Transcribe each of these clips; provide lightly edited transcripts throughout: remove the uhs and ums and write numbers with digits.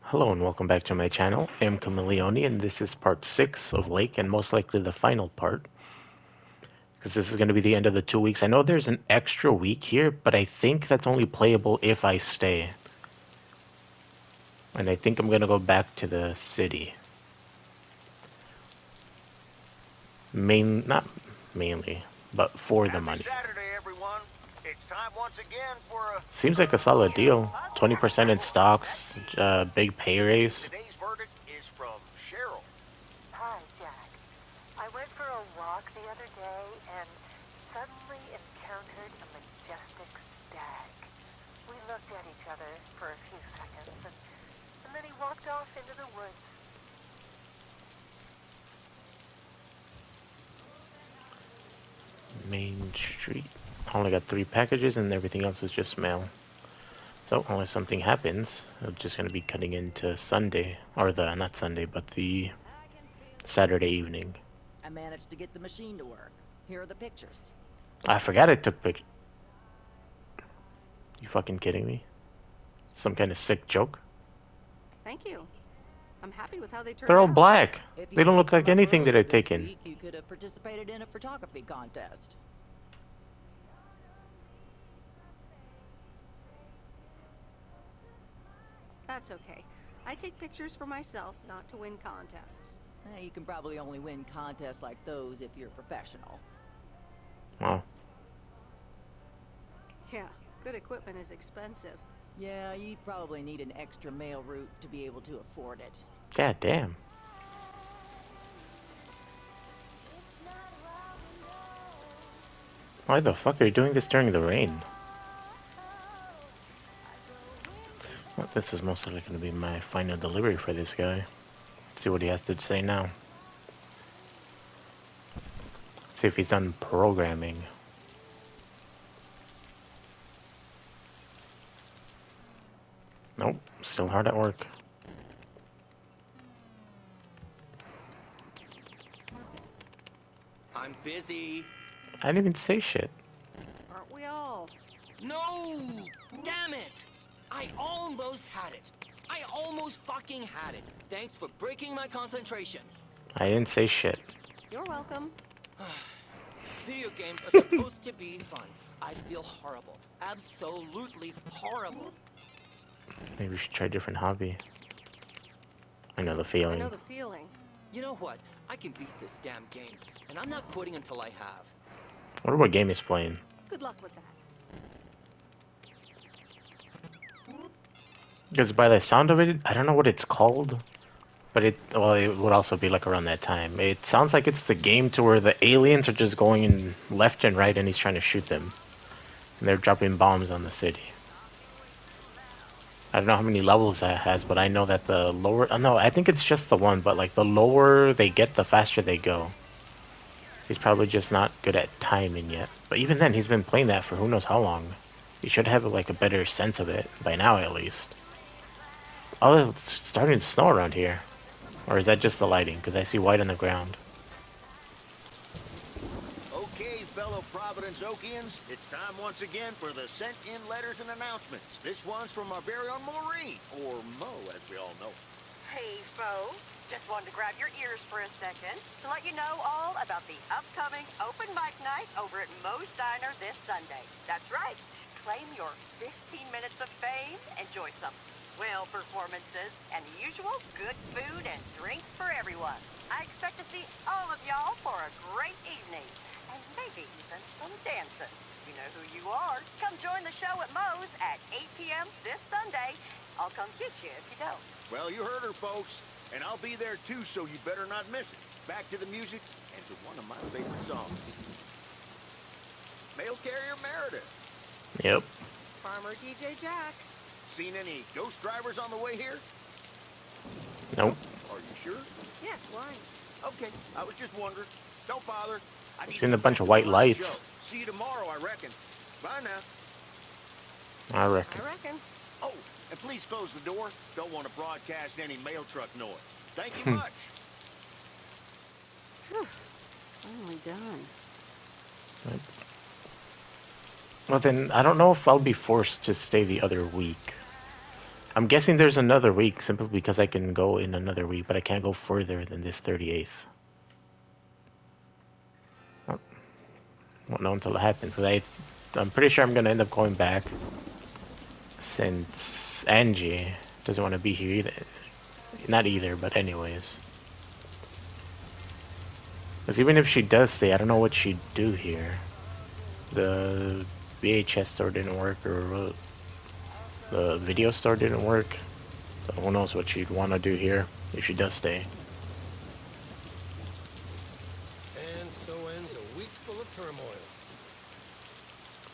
Hello and welcome back to my channel. I am Chameleone and this is part 6 of Lake and most likely the final part. Because this is going to be the end of the 2 weeks. I know there's an extra week here, but I think that's only playable if I stay. And I think I'm going to go back to the city. Not mainly, but for the money. Saturday, everyone. It's time once again for a Seems like a solid deal. 20% in stocks, big pay raise. today's verdict is from Cheryl. Hi, Jack. I went for a walk the other day and suddenly encountered a majestic stag. We looked at each other for a few seconds, and then he walked off into the woods. Main Street. Only got 3 packages and everything else is just mail. So unless something happens, I'm just gonna be cutting into Sunday, or not Sunday, but the Saturday evening. I managed to get the machine to work. Here are the pictures. I forgot I took pictures. You fucking kidding me? Some kind of sick joke? Thank you. I'm happy with how they turned They're all out. black. If you They don't had look like come up anything that early I've this taken. week, you could have participated in a photography contest. That's okay. I take pictures for myself, not to win contests. You can probably only win contests like those if you're a professional. Wow. Yeah, good equipment is expensive. Yeah, you'd probably need an extra mail route to be able to afford it. God damn. Why the fuck are you doing this during the rain? Well, this is most likely going to be my final delivery for this guy. See what he has to say now. See if he's done programming. Nope, still hard at work. I'm busy. I didn't even say shit. Aren't we all? No! Damn it! I almost had it. I almost fucking had it. Thanks for breaking my concentration. I didn't say shit. You're welcome. Video games are supposed to be fun. I feel horrible. Absolutely horrible. Maybe we should try a different hobby. I know the I feeling. know the feeling. You know what? I can beat this damn game. And I'm not quitting until I have. I wonder what game he's playing. Good luck with that. Because by the sound of it, I don't know what it's called. But it would also be like around that time. It sounds like it's the game to where the aliens are just going in left and right and he's trying to shoot them. And they're dropping bombs on the city. I don't know how many levels that has, but I know that the lower... no, I think it's just the one, but like the lower they get, the faster they go. He's probably just not good at timing yet. But even then, he's been playing that for who knows how long. He should have like a better sense of it, by now at least. Oh, it's starting to snow around here. Or is that just the lighting? Because I see white on the ground. Okay, fellow Providence Okians, it's time once again for the sent-in letters and announcements. This one's from our very own Maureen, or Mo, as we all know. Hey, folks. Just wanted to grab your ears for a second to let you know all about the upcoming open mic night over at Moe's Diner this Sunday. That's right. Claim your 15 minutes of fame. Enjoy some swell performances and the usual good food and drinks for everyone. I expect to see all of y'all for a great evening. And maybe even some dancing. You know who you are. Come join the show at Moe's at 8 p.m. this Sunday. I'll come get you if you don't. Well, you heard her, folks. And I'll be there too, so you better not miss it. Back to the music and to one of my favorite songs. Mail carrier Meredith. Yep. Farmer DJ Jack. Seen any ghost drivers on the way here? Nope. Are you sure? Yes, why? Okay, I was just wondering. Don't bother. I need Seen to a bunch get of back white to my lights. show. See you tomorrow, I reckon. Bye now. I reckon. I reckon. Oh, and please close the door. Don't want to broadcast any mail truck noise. Thank you much. Finally done. Well then, I don't know if I'll be forced to stay the other week. I'm guessing there's another week simply because I can go in another week, but I can't go further than this 38th. Oh, won't know until it happens. I'm pretty sure I'm gonna end up going back since Angie doesn't want to be here either. Not either, but anyways. Because even if she does stay, I don't know what she'd do here. The VHS store didn't work, or the video store didn't work. So who knows what she'd want to do here if she does stay. And so ends a week full of turmoil.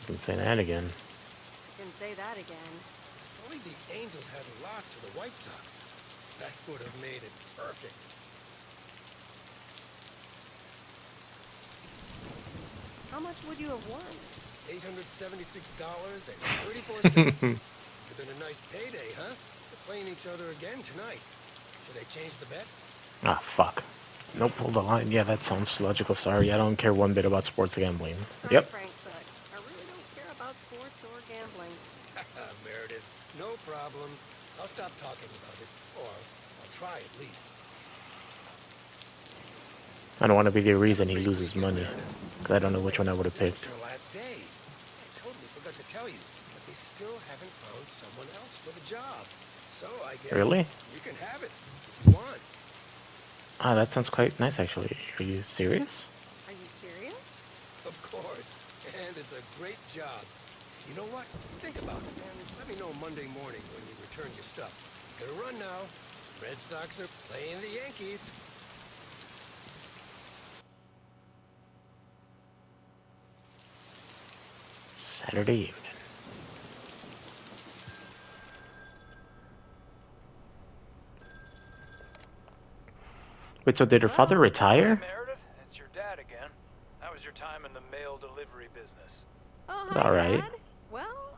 You can say that again. You can say that again. If only the Angels hadn't lost to the White Sox. That would have made it perfect. How much would you have won? $876.34. Would have been a nice payday, huh? We're playing each other again tonight. Should I change the bet? Ah, fuck. Nope, hold the line. Yeah, that sounds logical. Sorry, I don't care one bit about sports gambling. Sorry, Yep. Frank, but I really don't care about sports or gambling. Meredith, no problem. I'll stop talking about it. Or I'll try at least. I don't want to be the reason he Great loses weekend, money. Meredith. Because I don't know which one I would have This picked. was your last day. I totally forgot to tell you, but they still haven't found someone else for the job. So I guess Really? you can have it if you want. Ah, that sounds quite nice, actually. Are you serious? Are you serious? Of course. And it's a great job. You know what? Think about it, and let me know Monday morning when you return your stuff. Gotta run now. Red Sox are playing the Yankees. Saturday evening. Wait, so did her father retire? Meredith, it's your dad again. How was your time in the mail delivery business? Oh, hi, All right. Dad. Well,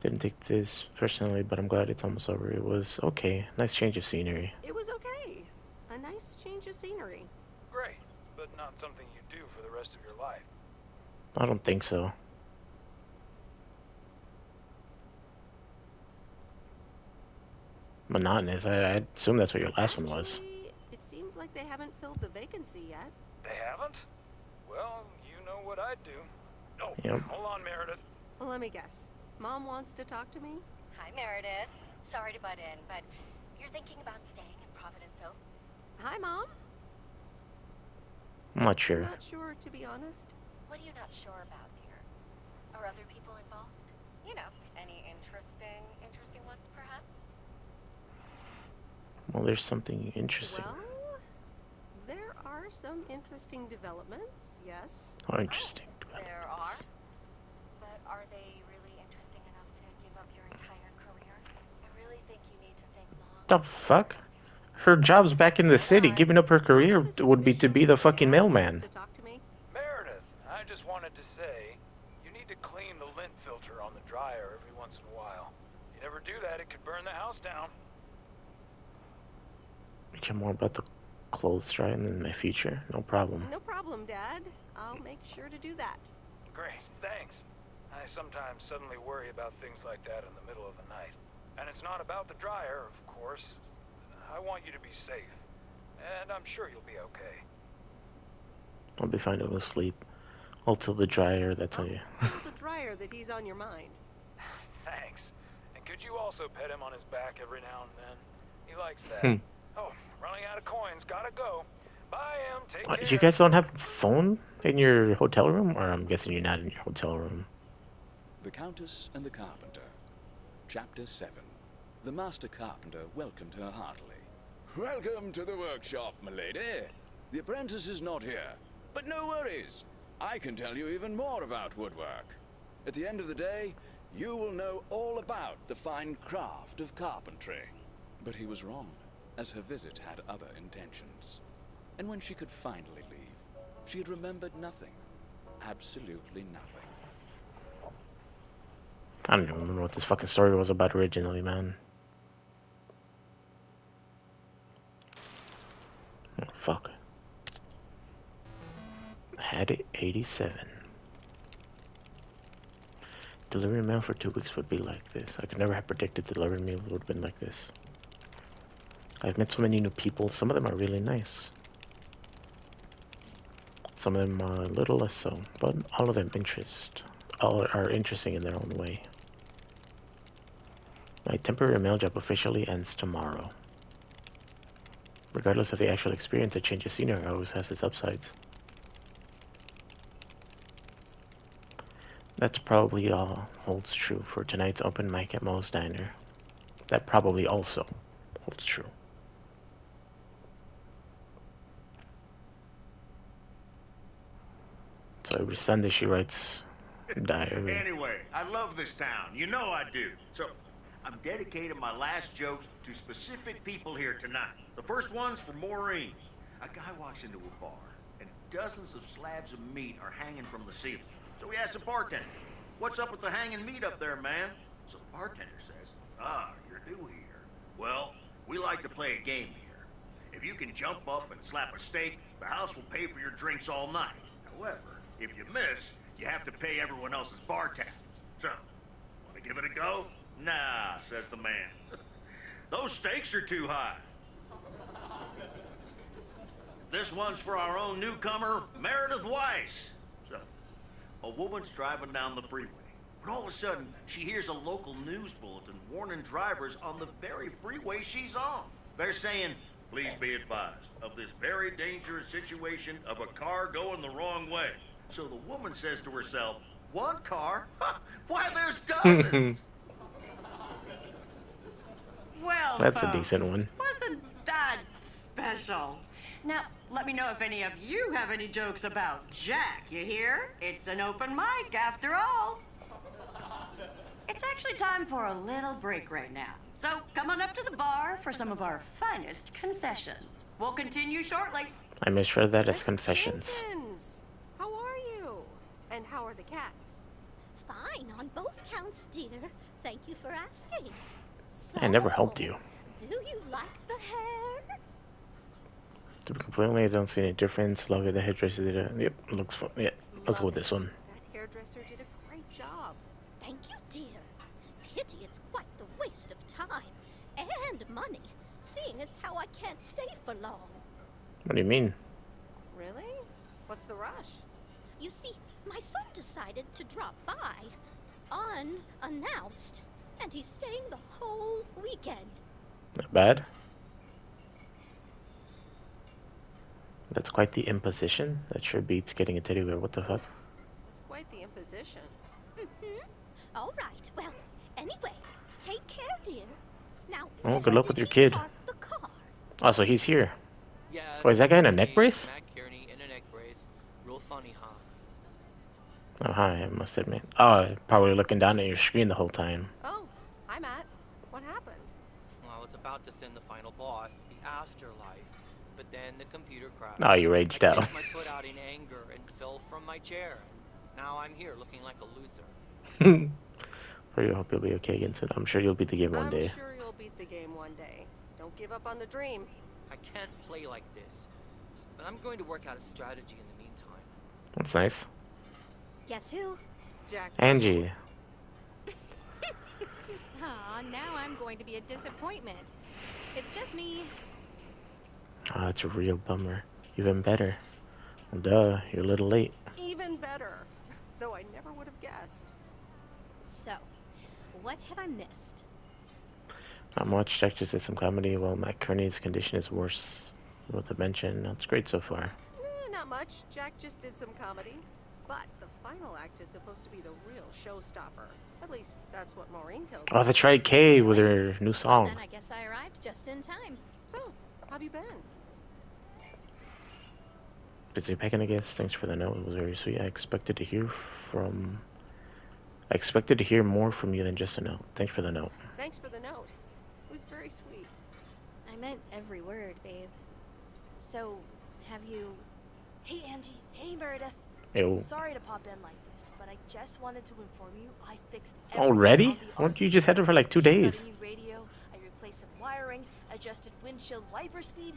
Didn't take this personally, but I'm glad it's almost over. It was okay. Nice change of scenery. it was okay. A nice change of scenery. Great, but not something you do for the rest of your life. I don't think so. Monotonous. I assume that's what your last one was. Actually, it seems like they haven't filled the vacancy yet. They haven't? Well, you know what I'd do. Oh, Yep. hold on, Meredith. Well, let me guess. Mom wants to talk to me? Hi, Meredith. Sorry to butt in, but you're thinking about staying in Providence, so? Hi, Mom. I'm not sure. I'm not sure, to be honest. What are you not sure about, dear? Are other people involved? You know, any interesting ones, perhaps? Well, there's something interesting. Well, there are some interesting developments, yes. Oh, interesting. There are. But are they really interesting enough to give up your entire career? I really think you need to think long. The fuck? Her job's back in the city. Giving up her career would be to be the fucking Dad wants mailman. to talk to me. Meredith, I just wanted to say, you need to clean the lint filter on the dryer every once in a while. If you never do that, it could burn the house down. Care more about the clothes drying than my future? No problem. No problem, Dad. I'll make sure to do that. Great, thanks. I sometimes suddenly worry about things like that in the middle of the night. And it's not about the dryer, of course. I want you to be safe. And I'm sure you'll be okay. I'll be fine to go sleep. I'll tell the dryer, that's how you... Tell the dryer that he's on your mind. Thanks. And could you also pet him on his back every now and then? He likes that. Hmm. Oh, running out of coins. Gotta go. Bye, Em. Take care. You guys don't have a phone in your hotel room? Or I'm guessing you're not in your hotel room. The Countess and the Carpenter. Chapter 7. The Master Carpenter welcomed her heartily. Welcome to the workshop, milady. The apprentice is not here, but no worries. I can tell you even more about woodwork. At the end of the day, you will know all about the fine craft of carpentry. But he was wrong, as her visit had other intentions. And when she could finally leave, she had remembered nothing. Absolutely nothing. I don't even remember what this fucking story was about originally, man. Oh, fuck. Hade 87. delivering mail for 2 weeks would be like this. I could never have predicted delivering mail would have been like this. I've met so many new people. Some of them are really nice. Some of them are a little less so, but all of them all are interesting in their own way. My temporary mail job officially ends tomorrow. Regardless of the actual experience, a change of scenery always has its upsides. That's probably all holds true for tonight's open mic at Moe's Diner. That probably also holds true. So every Sunday she writes diary. Anyway, I love this town. You know I do. So I'm dedicating my last jokes to specific people here tonight. The first one's for Maureen. A guy walks into a bar, and dozens of slabs of meat are hanging from the ceiling. So he asks the bartender, "What's up with the hanging meat up there, man?" So the bartender says, "Ah, you're new here. Well, we like to play a game here. If you can jump up and slap a steak, the house will pay for your drinks all night. However, if you miss, you have to pay everyone else's bar tab. So, want to give it a go?" "Nah," says the man. "Those stakes are too high." This one's for our own newcomer, Meredith Weiss. So, a woman's driving down the freeway, but all of a sudden, she hears a local news bulletin warning drivers on the very freeway she's on. They're saying, "Please be advised of this very dangerous situation of a car going the wrong way." So the woman says to herself, "One car? Ha! Why, there's dozens!" Well, That's a folks, decent one. Wasn't that special? Now, let me know if any of you have any jokes about Jack, you hear? It's an open mic after all. It's actually time for a little break right now. So come on up to the bar for some of our finest concessions. We'll continue shortly. I misread that as Miss confessions. Jenkins, how are you? And how are the cats? Fine on both counts, dear. Thank you for asking. So, I never helped you. Do you like the hair? To be completely honest, I don't see any difference. Love it. The hairdresser did it. Yep, looks fun. Yeah, let's go with this one. That hairdresser did a great job. Thank you, dear. Pity it's quite the waste of time and money, seeing as how I can't stay for long. What do you mean? Really? What's the rush? You see, my son decided to drop by, unannounced, and he's staying the whole weekend. Not bad. That's quite the imposition. That sure beats getting a teddy bear. What the fuck? It's quite the imposition. All right. Well, anyway, take care, dear. Now, Oh, good where luck with did your he kid. park the car? Oh, so he's here. Yeah. Oh, is that guy in a it's neck me, brace? Matt Kearney in a neck brace. Real funny, huh? Oh, hi, I must admit. Oh, probably looking down at your screen the whole time. Oh, hi, Matt. What happened? Well, I was about to send the final boss, the afterlife, but then the computer crashed. Oh, you raged I out. kicked my foot out in anger and fell from my chair. And now I'm here looking like a loser. I hope you'll be okay against it. I'm sure you'll beat the game one day. I'm sure you'll beat the game one day. Don't give up on the dream. I can't play like this, but I'm going to work out a strategy in the meantime. That's nice. Guess who? Jack. Angie. Aw, now I'm going to be a disappointment. It's just me. Oh, that's a real bummer. Even better. Well, duh, you're a little late. Even better. Though I never would have guessed. So, what have I missed? Watch Jack just did some comedy while Matt Kearney's condition is worse. With a mention. It's great so far. Not much. Jack just did some comedy. But the final act is supposed to be the real showstopper. At least that's what Maureen tells me. Oh, that's right, Kay with her new Well, song. then I guess I arrived just in time. So, how have you been? Busy packing, I guess. Thanks for the note. It was very sweet. I expected to hear more from you than just a note. Thanks for the note. Thanks for the note. It was very sweet. I meant every word, babe. So, have you... Hey, Angie. Hey, Meredith. Ew. Sorry to pop in like this, but I just wanted to inform you I fixed everything Already? on the Won't you just had it for like 2 She's days? got a new radio, I replaced some wiring, adjusted windshield wiper speed.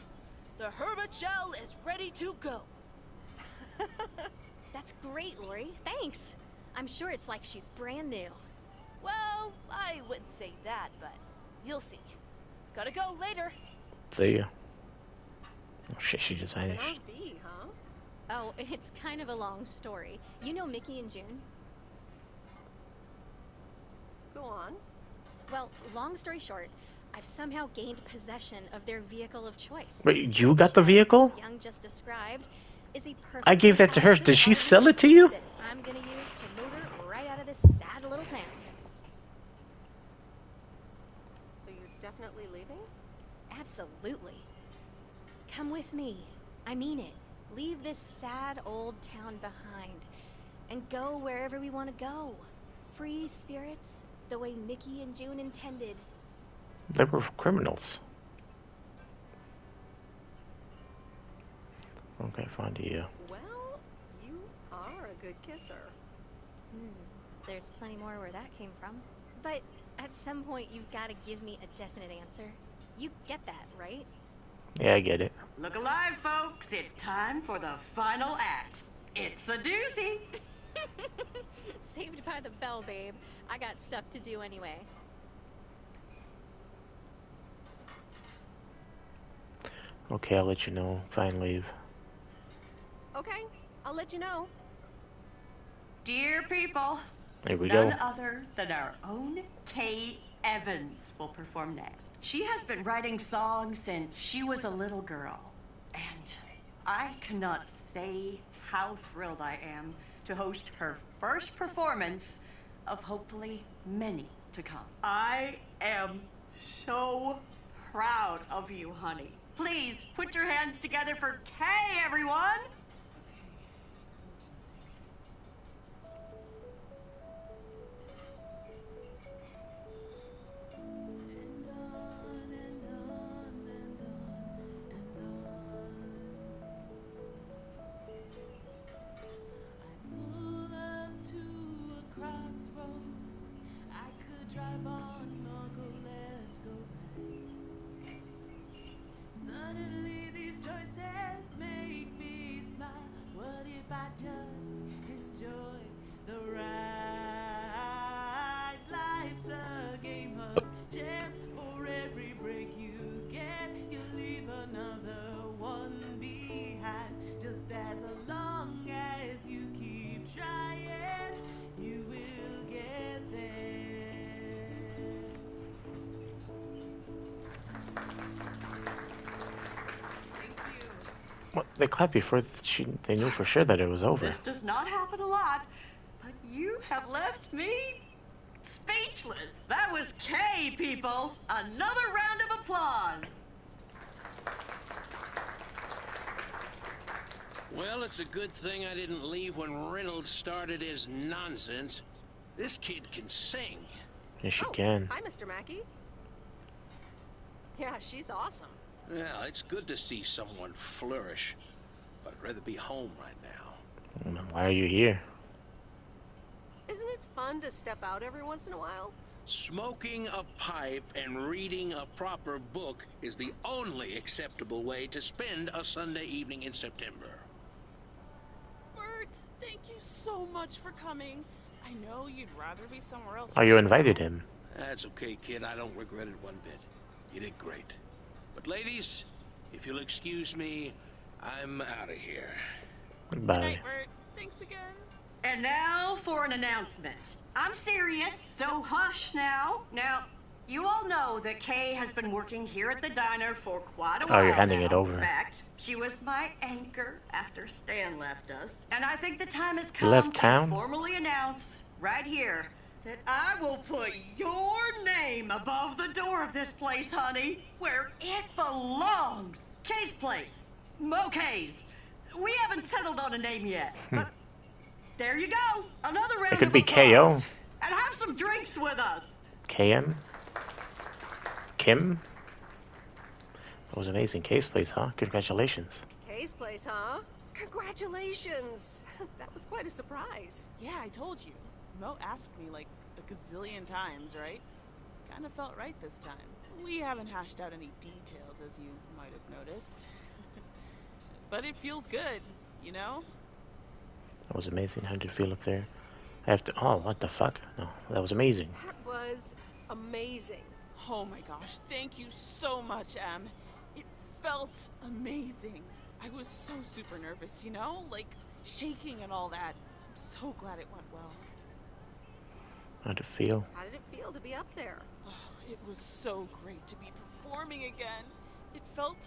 The Hermit Shell is ready to go. That's great, Lori. Thanks. I'm sure it's like she's brand new. Well, I wouldn't say that, but you'll see. Gotta go later. See ya. Oh shit, she just An vanished. RV, huh? Oh, it's kind of a long story. You know Mickey and June? Go on. Well, long story short, I've somehow gained possession of their vehicle of choice. Wait, you which, got the as vehicle? Miss Young just described, is a perfect. I gave that to her. Did she sell it to you? That I'm gonna use to motor right out of this sad little town. So you're definitely leaving? Absolutely. Come with me. I mean it. Leave this sad old town behind and go wherever we want to go. Free spirits, the way Mickey and June intended. They were criminals. Okay, fine to you. Well, you are a good kisser. There's plenty more where that came from. But at some point, you've got to give me a definite answer. You get that, right? Yeah, I get it. Look alive, folks. It's time for the final act. It's a doozy. Saved by the bell, babe. I got stuff to do anyway. Okay, I'll let you know. Fine, leave. Okay, I'll let you know. Dear people, Here we none go. other than our own Kay Evans will perform next. She has been writing songs since she was a little girl, and I cannot say how thrilled I am to host her first performance of hopefully many to come. I am so proud of you, honey. Please put your hands together for Kay, everyone! Drive on or go left, go right. Suddenly these choices make me smile. What if I just enjoy the ride? Life's a game of chance. For every break you get, you leave another one behind. Just as long as you keep trying, you will get there. What? They clapped before they knew for sure that it was over. This does not happen a lot, but you have left me speechless. That was Kay, people. Another round of applause. Well, it's a good thing I didn't leave when Reynolds started his nonsense. This kid can sing. Yes, she can. Hi, Mr. Mackey. Yeah, she's awesome. Well, it's good to see someone flourish, but I'd rather be home right now. Why are you here? Isn't it fun to step out every once in a while? Smoking a pipe and reading a proper book is the only acceptable way to spend a Sunday evening in September. Bert, thank you so much for coming. I know you'd rather be somewhere else. Oh, you invited him. That's okay, kid. I don't regret it one bit. You did great. But ladies, if you'll excuse me, I'm out of here. Goodbye. Good night, Bert. Thanks again. And now for an announcement. I'm serious, so hush now. Now, you all know that Kay has been working here at the diner for quite a while. Oh, you're handing it over. In fact, she was my anchor after Stan left us. And I think the time has come Left to town? formally announce right here that I will put your name above the door of this place, honey, where it belongs. Kay's place. Mo Kay's. We haven't settled on a name yet, but there you go. Another round It could of be applause. KO. And have some drinks with us. KM? Kim? That was amazing. Kay's place, huh? Congratulations. Kay's place, huh? Congratulations! That was quite a surprise. Yeah, I told you. Mo asked me like a gazillion times, right? Kind of felt right this time. We haven't hashed out any details, as you might have noticed. But it feels good, you know? That was amazing. How did you feel up there? I have to... Oh, what the fuck? No, that was amazing. That was amazing. Oh my gosh, thank you so much, Em. It felt amazing. I was so super nervous, you know? Like, shaking and all that. I'm so glad it went well. How'd it feel? How did it feel to be up there? Oh, it was so great to be performing again. It felt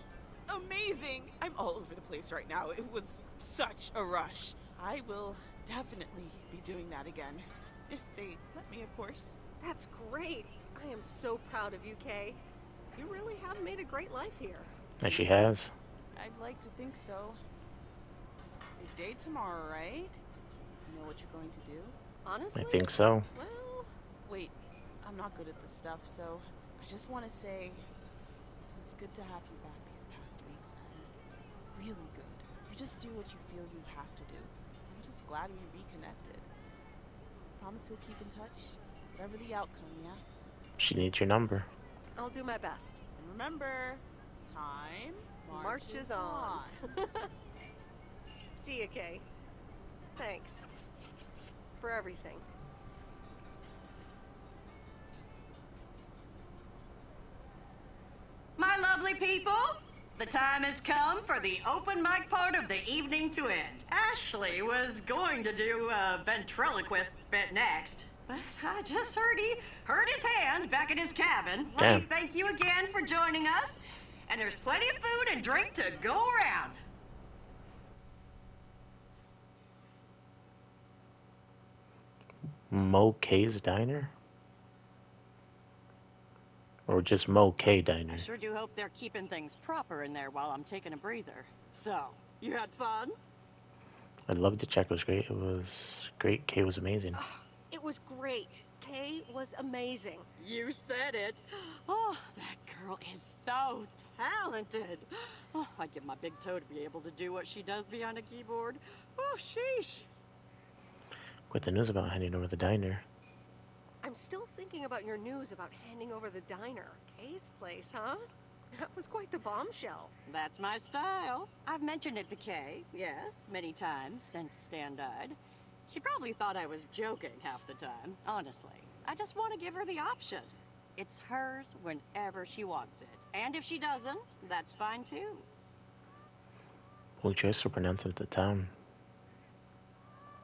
amazing. I'm all over the place right now. It was such a rush. I will definitely be doing that again. If they let me, of course. That's great. I am so proud of you, Kay. You really have made a great life here. That she has. I'd like to think so. Big day tomorrow, right? You know what you're going to do? Honestly? I think so. Well, wait. I'm not good at this stuff, so I just want to say it was good to have you back these past weeks, and really good. You just do what you feel you have to do. I'm just glad we reconnected. Promise you'll keep in touch, whatever the outcome, yeah? She needs your number. I'll do my best. And remember, time marches on. See you, Kay. Thanks. For everything. My lovely people, the time has come for the open mic part of the evening to end. Ashley was going to do a ventriloquist bit next, but I just heard he hurt his hand back in his cabin. Let me thank you again for joining us, and there's plenty of food and drink to go around. Mo K's Diner? Or just Mo K Diner? I sure do hope they're keeping things proper in there while I'm taking a breather. So, you had fun? I loved it. Check was great. It was great. K was amazing. Oh, it was great. Kay was amazing. You said it. Oh, that girl is so talented. Oh, I'd give my big toe to be able to do what she does behind a keyboard. Oh, sheesh. Quite the news about handing over the diner. I'm still thinking about your news about handing over the diner. Kay's place, huh? That was quite the bombshell. That's my style. I've mentioned it to Kay, yes, many times since Stan died. She probably thought I was joking half the time, honestly. I just want to give her the option. It's hers whenever she wants it. And if she doesn't, that's fine too. We chose to pronounce it the town.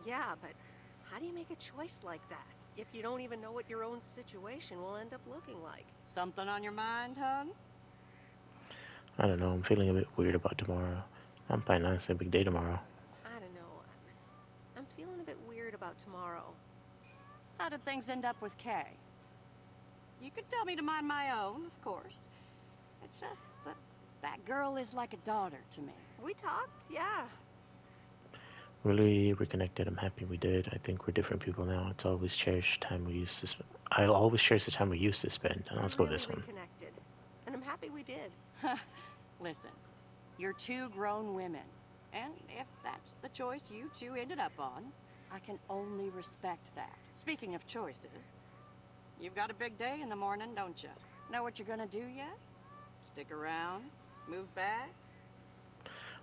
Yeah, but how do you make a choice like that if you don't even know what your own situation will end up looking like? Something on your mind, hon? I don't know. I'm feeling a bit weird about tomorrow. I'm fine. Honestly, a big day tomorrow. I don't know. I'm feeling a bit weird about tomorrow. How did things end up with Kay? You could tell me to mind my own, of course. It's just that that girl is like a daughter to me. We talked, yeah. Really reconnected. I'm happy we did. I think we're different people now. It's always cherished time we used to spend. I'll always cherish the time we used to spend. Let's go with this one. Reconnected. And I'm happy we did. Listen, you're two grown women. And if that's the choice you two ended up on, I can only respect that. Speaking of choices, you've got a big day in the morning, don't you? Know what you're gonna do yet? Stick around? Move back?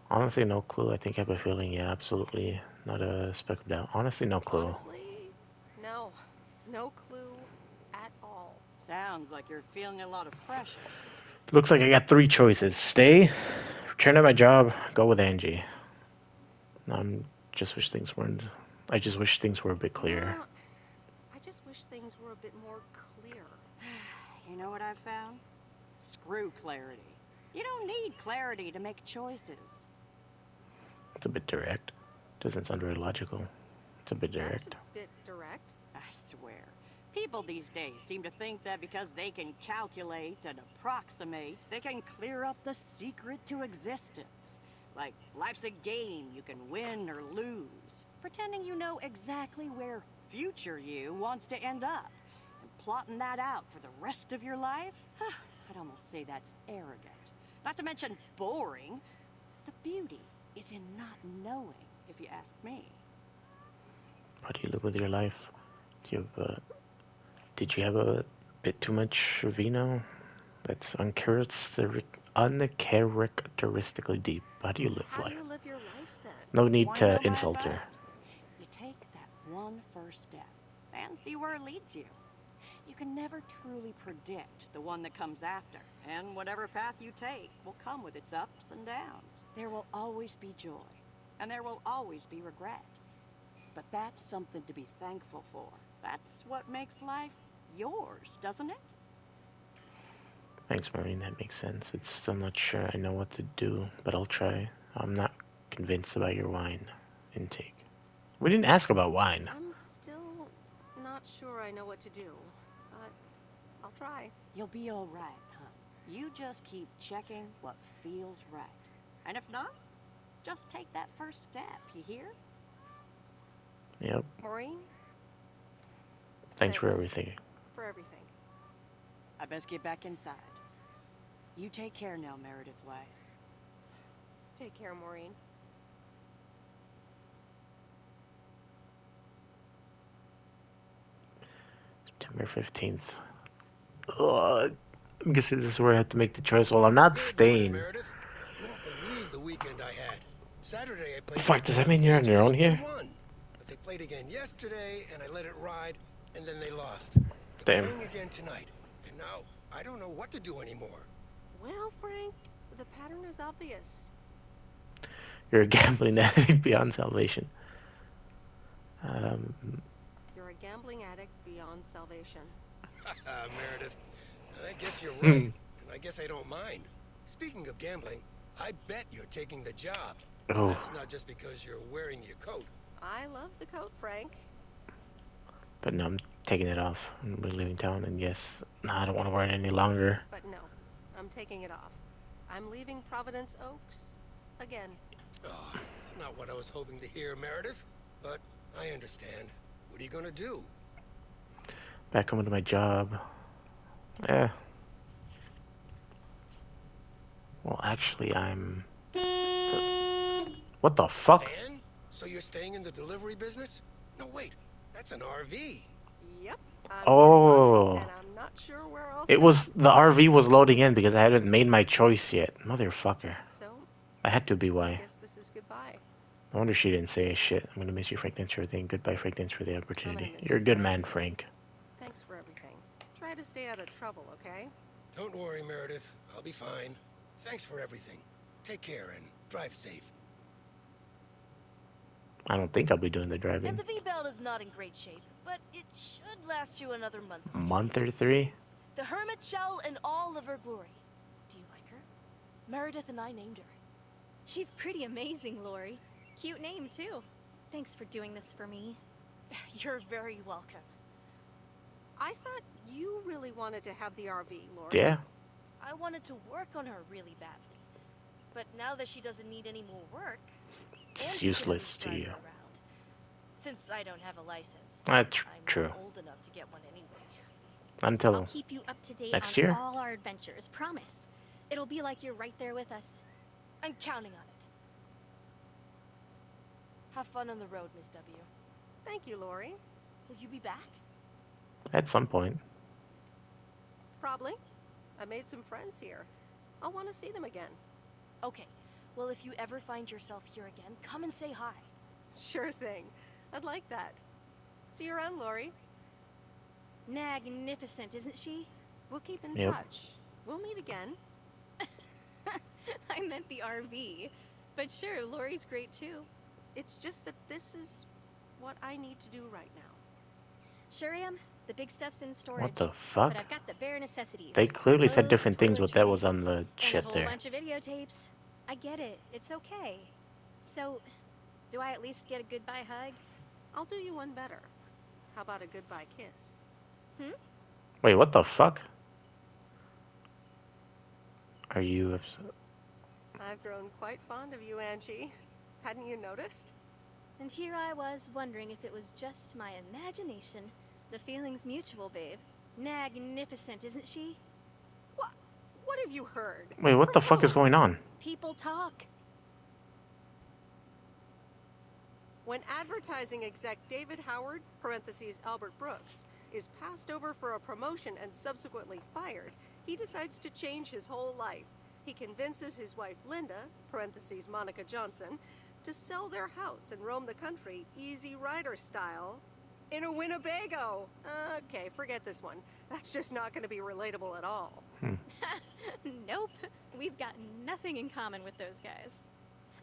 Honestly, no clue. I think I have a feeling, yeah, absolutely. Not a speck of doubt. Honestly, no clue. Honestly, no. No clue at all. Sounds like you're feeling a lot of pressure. Looks like I got three choices. Stay, return to my job, go with Angie. Just wish things weren't... I just wish things were a bit clearer. I just wish things were a bit more clear. You know what I've found? Screw clarity. You don't need clarity to make choices. It's a bit direct. Doesn't sound very logical. It's a bit direct. That's a bit direct. I swear. People these days seem to think that because they can calculate and approximate, they can clear up the secret to existence. Like, life's a game you can win or lose. Pretending you know exactly where future you wants to end up. And plotting that out for the rest of your life? I'd almost say that's arrogant. Not to mention boring. The beauty is in not knowing, if you ask me. How do you live with your life? Did you have a bit too much vino? That's uncharacteristically deep. How do you live How life? do you live your life then? No need Wanna to know my insult her. advice? You take that one first step and see where it leads you. You can never truly predict the one that comes after, and whatever path you take will come with its ups and downs. There will always be joy, and there will always be regret. But that's something to be thankful for. That's what makes life yours, doesn't it? Thanks, Maureen. That makes sense. It's still not sure I know what to do, but I'll try. I'm not convinced about your wine intake. We didn't ask about wine. I'm still not sure I know what to do, but I'll try. You'll be all right, huh? You just keep checking what feels right. And if not, just take that first step, you hear? Yep. Maureen? Thanks for everything. For everything. I best get back inside. You take care now, Meredith Weiss. Take care, Maureen. September 15th. I'm guessing this is where I have to make the choice. Well, I'm not staying. Meredith, you won't believe the weekend I had. Saturday I played. Fuck, does that mean you're on your own here? Won. But they played again yesterday, and I let it ride, and then they lost. They're Damn. playing again tonight, and now I don't know what to do anymore. Well, Frank, the pattern is obvious. You're a gambling addict beyond salvation. You're a gambling addict beyond salvation. Meredith, I guess you're right, and I guess I don't mind. Speaking of gambling, I bet you're taking the job. Oh. That's not just because you're wearing your coat. I love the coat, Frank. But no, I'm taking it off. I'm leaving town, and yes, no, I don't want to wear it any longer. But no, I'm taking it off. I'm leaving Providence Oaks again. Oh, that's not what I was hoping to hear, Meredith. But I understand. What are you gonna do? Back home to my job. Yeah. Well, actually, I'm... What the fuck? Van? So you're staying in the delivery business? No, wait. That's an RV. Yep. Oh. And I'm not sure where else. It was... The RV was loading in because I hadn't made my choice yet. Motherfucker. So? I had to be why. I guess this is goodbye. I wonder she didn't say shit. I'm gonna miss you, Frank. Thanks for everything. Goodbye, Frank. Thanks for the opportunity. You're a good man, Frank. Thanks for everything. Try to stay out of trouble, okay? Don't worry, Meredith. I'll be fine. Thanks for everything. Take care and drive safe. I don't think I'll be doing the driving. And the V-Belt is not in great shape, but it should last you another month. A month or three? The Hermit Shell in all of her glory. Do you like her? Meredith and I named her. She's pretty amazing, Lori. Cute name, too. Thanks for doing this for me. You're very welcome. I thought you really wanted to have the RV, Laura. Yeah. I wanted to work on her really badly. But now that she doesn't need any more work, It's useless to you. around, since I don't have a license, That's I'm true. not old enough to get one anyway. Until I'll keep you up to date next on year? all our adventures, promise. It'll be like you're right there with us. I'm counting on it. Have fun on the road, Miss W. Thank you, Lori. Will you be back? At some point. Probably. I made some friends here. I'll want to see them again. Okay. Well, if you ever find yourself here again, come and say hi. Sure thing. I'd like that. See you around, Lori. Magnificent, isn't she? We'll keep in Yep. touch. We'll meet again. I meant the RV. But sure, Lori's great too. It's just that this is what I need to do right now. Sure am. The big stuff's in storage. What the fuck? But I've got the bare necessities. They clearly said Clothes, different things, but that was toiletries, on the and shit a whole there. bunch of videotapes. I get it. It's okay. So, do I at least get a goodbye hug? I'll do you one better. How about a goodbye kiss? Wait, what the fuck? Are you upset? I've grown quite fond of you, Angie. Hadn't you noticed? And here I was wondering if it was just my imagination. The feeling's mutual, babe. Magnificent, isn't she? What have you heard? Wait, what the fuck is going on? People talk. When advertising exec David Howard, parentheses Albert Brooks, is passed over for a promotion and subsequently fired, he decides to change his whole life. He convinces his wife Linda, parentheses Monica Johnson, to sell their house and roam the country, Easy Rider style, in a Winnebago. Okay, forget this one. That's just not going to be relatable at all. Nope. We've got nothing in common with those guys.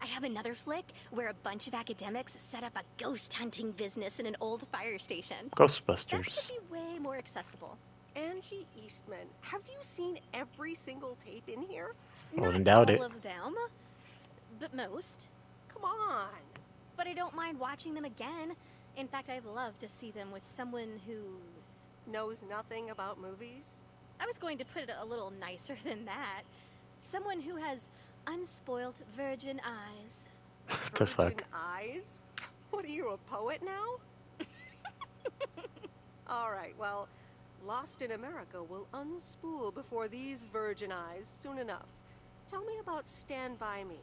I have another flick where a bunch of academics set up a ghost hunting business in an old fire station. That Ghostbusters. should be way more accessible. Angie Eastman, have you seen every single tape in here? I wouldn't doubt it. All of them, but most. Come on. But I don't mind watching them again. In fact, I'd love to see them with someone who knows nothing about movies. I was going to put it a little nicer than that. Someone who has unspoilt virgin eyes. What the fuck? Virgin eyes? What are you, a poet now? All right, well, Lost in America will unspool before these virgin eyes soon enough. Tell me about Stand By Me.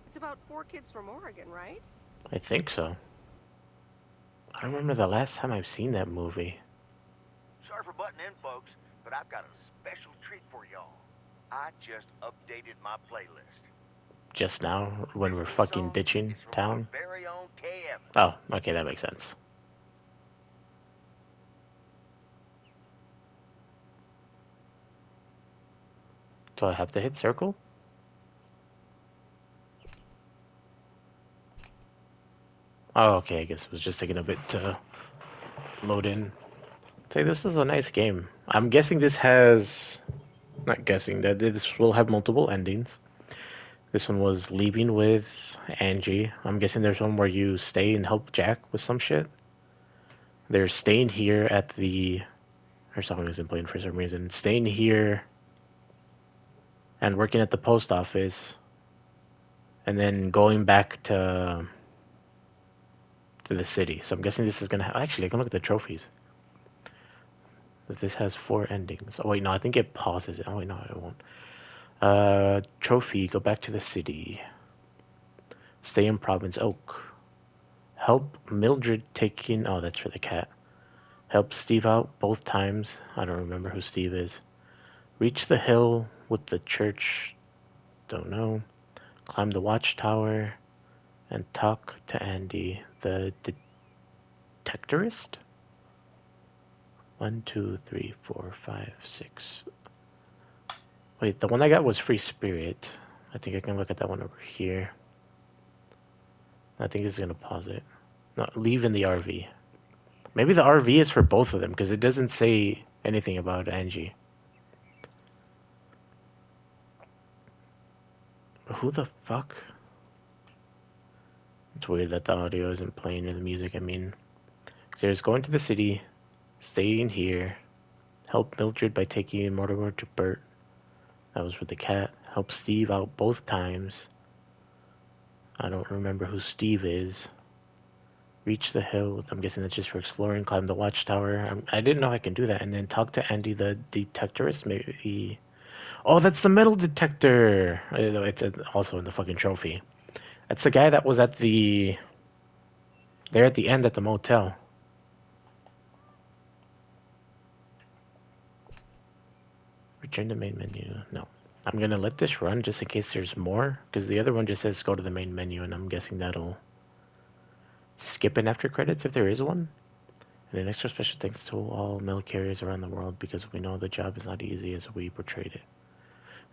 It's about 4 kids from Oregon, right? I think so. I don't remember the last time I've seen that movie. Sorry for butting in, folks, but I've got a special treat for y'all. I just updated my playlist. Just now, when we're fucking ditching town? Very own KF. Oh, okay, that makes sense. Do I have to hit circle? Oh, okay, I guess it was just taking a bit to load in. Say, this is a nice game. I'm guessing this has... Not guessing, that this will have multiple endings. This one was leaving with Angie. I'm guessing there's one where you stay and help Jack with some shit. They're staying here at the... Her song isn't playing for some reason. Staying here and working at the post office. And then going back to the city. So I'm guessing this is going to have... Actually, I can look at the trophies. But this has 4 endings. Oh, wait, no, I think it pauses it. Oh, wait, no, it won't. Trophy, go back to the city. Stay in Province Oak. Help Mildred taking... Oh, that's for the cat. Help Steve out both times. I don't remember who Steve is. Reach the hill with the church. Don't know. Climb the watchtower. And talk to Andy, the detectorist? 1, 2, 3, 4, 5, 6. Wait, the one I got was Free Spirit. I think I can look at that one over here. I think it's going to pause it. No, leave in the RV. Maybe the RV is for both of them, because it doesn't say anything about Angie. But who the fuck? It's weird that the audio isn't playing, or the music, I mean. There's going to the city, staying here, help Mildred by taking Mortimer to Bert. That was with the cat. Help Steve out both times. I don't remember who Steve is. Reach the hill. I'm guessing that's just for exploring. Climb the watchtower. I didn't know I can do that. And then talk to Andy, the detectorist. Maybe. Oh, that's the metal detector. It's also in the fucking trophy. That's the guy that was at the... There at the end at the motel. Return to main menu. No. I'm going to let this run just in case there's more. Because the other one just says go to the main menu. And I'm guessing that'll skip an after credits if there is one. And an extra special thanks to all mail carriers around the world. Because we know the job is not easy as we portrayed it.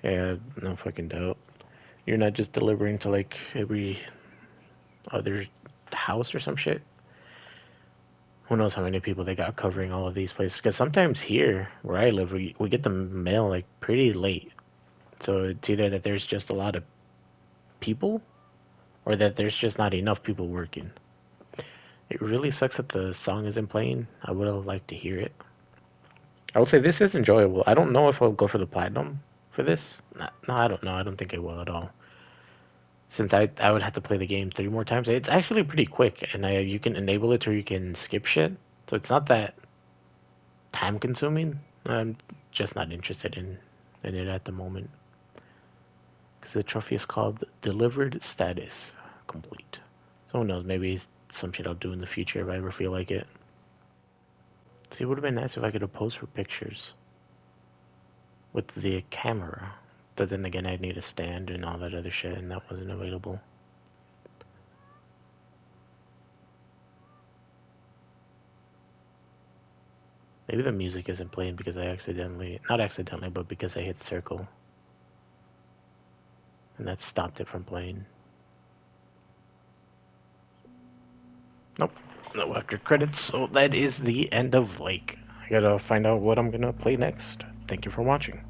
Yeah, no fucking doubt. You're not just delivering to like every other house or some shit. Who knows how many people they got covering all of these places. Because sometimes here, where I live, we get the mail like pretty late. So it's either that there's just a lot of people, or that there's just not enough people working. It really sucks that the song isn't playing. I would have liked to hear it. I would say this is enjoyable. I don't know if I'll go for the platinum for this. No, I don't know. I don't think I will at all. Since I would have to play the game 3 more times. It's actually pretty quick, and you can enable it or you can skip shit. So it's not that time consuming. I'm just not interested in it at the moment. Because the trophy is called Delivered Status Complete. So who knows, maybe some shit I'll do in the future if I ever feel like it. See, it would have been nice if I could have posed for pictures with the camera. But then again, I'd need a stand and all that other shit, and that wasn't available. Maybe the music isn't playing because I accidentally, not accidentally, but because I hit circle. And that stopped it from playing. Nope, no after credits, so that is the end of Lake. I gotta find out what I'm gonna play next. Thank you for watching.